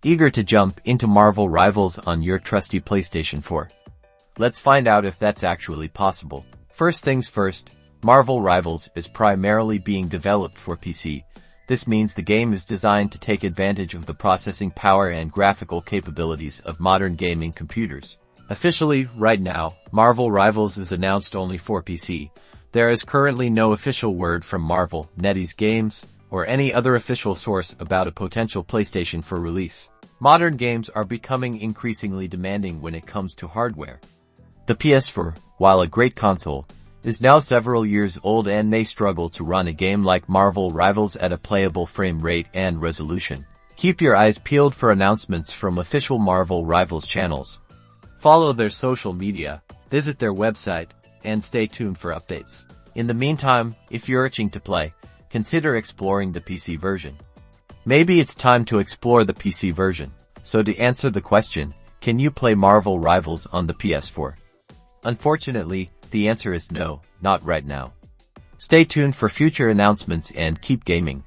Eager to jump into Marvel Rivals on your trusty PlayStation 4? Let's find out if that's actually possible. First things first, Marvel Rivals is primarily being developed for PC. This means the game is designed to take advantage of the processing power and graphical capabilities of modern gaming computers. Officially, right now, Marvel Rivals is announced only for PC. There is currently no official word from Marvel, NetEase Games, or any other official source about a potential PlayStation 4 release. Modern games are becoming increasingly demanding when it comes to hardware. The PS4, while a great console, is now several years old and may struggle to run a game like Marvel Rivals at a playable frame rate and resolution. Keep your eyes peeled for announcements from official Marvel Rivals channels. Follow their social media, visit their website, and stay tuned for updates. In the meantime, if you're itching to play, consider exploring the PC version. Maybe it's time to explore the PC version. So to answer the question, can you play Marvel Rivals on the PS4? Unfortunately, the answer is no, not right now. Stay tuned for future announcements and keep gaming.